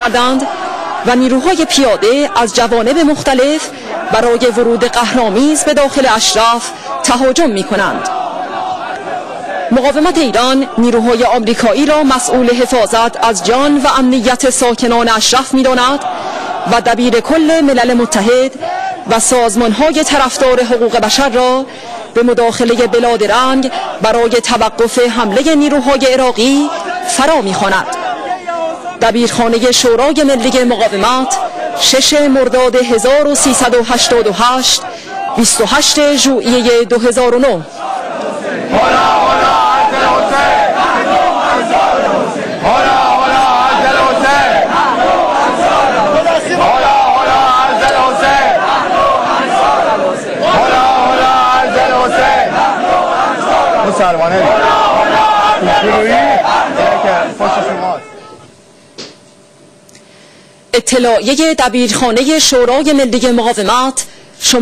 کردند و نیروهای پیاده از جوانب مختلف برای ورود قهرآمیز به داخل اشراف تهاجم می‌کنند. مقاومت ایران نیروهای آمریکایی را مسئول حفاظت از جان و امنیت ساکنان اشراف می‌داند و دبیر کل ملل متحد و سازمان‌های طرفدار حقوق بشر را به مداخله بلاد رنگ برای توقف حمله نیروهای عراقی فرا می‌خواند. دبیرخانه شورای ملی مقاومت 6 مرداد 1388 28 ژوئیه 2009. اطلاعیه دبیرخانه شورای ملی مقاومت شما